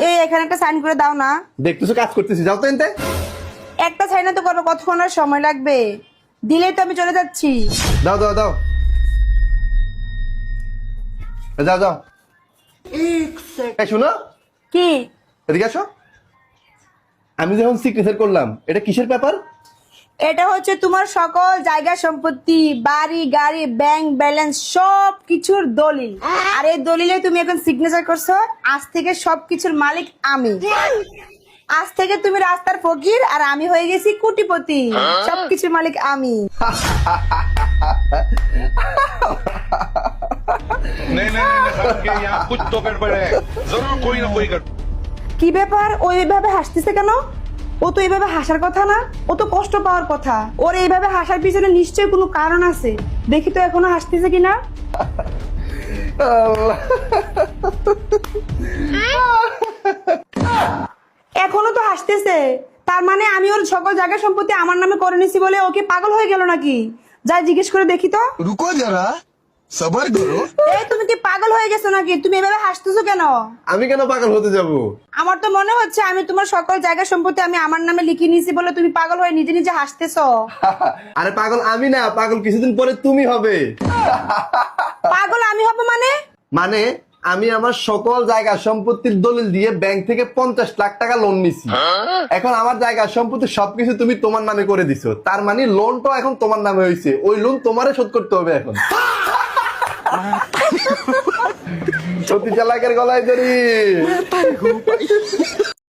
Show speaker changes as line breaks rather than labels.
এই এখানে একটা সাইন করে দাও না।
দেখতেছো কাজ করতেছি, যাও তো এনতে।
একটা সাইনে তো করো, কতক্ষণ আর সময় লাগবে? দিলেই তো আমি চলে যাচ্ছি।
দাও দাও দাও, যাও যাও। এই শোনো,
কি?
এদিকে আসো। আমি যখন সিগনেচার করলাম, এটা কিসের পেপার?
এটা হচ্ছে তোমার সকল জায়গা সম্পত্তি, বাড়ি গাড়ি, ব্যাংক ব্যালেন্স সব কিছুর দলিল। আর এই দলিলে তুমি এখন সিগনেচার করছো। আজ থেকে সবকিছুর মালিক আমি। আজ থেকে তুমি রাস্তার ফকির আর আমি হয়ে গেছি কোটিপতি। সবকিছুর মালিক আমি।
नहीं नहीं नहीं साहब के यहाँ कुछ तो गड़बड़ है जरूर कोई ना कोई गड़बड़।
কি ব্যাপার, ও এইভাবে হাসতেছে কেন? ও তো এইভাবে হাসার কথা না, ও তো কষ্ট পাওয়ার কথা। ওর এইভাবে হাসার পিছনে নিশ্চয়ই কোনো কারণ আছে। দেখি তো এখনো হাসতেছে কিনা। এখনো তো হাসতেছে, তার মানে আমি ওর সকল জায়গা সম্পত্তি আমার নামে করে নিছি বলে ওকে পাগল হয়ে গেল নাকি? যাই জিজ্ঞেস করে দেখি তো।
रुको जरा सबर करो।
এই তুমি কি পাগল হয়ে গেছো নাকি? তুমি এভাবে হাসতেছো কেন?
আমি কেন পাগল হতে যাব?
আমার তো মনে হচ্ছে আমি তোমার সকল জায়গা সম্পত্তি আমি আমার নামে লিখে নিয়েছি বলে তুমি পাগল হয়ে নিজে নিজে হাসতেছো।
আরে পাগল আমি না, পাগল কিছুদিন পরে তুমি হবে।
পাগল আমি হব মানে?
মানে আমি আমার সকল জায়গা সম্পত্তির দলিল দিয়ে ব্যাংক থেকে 50 লাখ টাকা লোন নিছি। এখন আমার জায়গা সম্পত্তি সবকিছু তুমি তোমার নামে করে দিছো, তার মানে লোনটা এখন তোমার নামে হয়েছে। ওই লোন তোমারে শোধ করতে হবে এখন। সত্যি চালাকের গলায় দড়ি।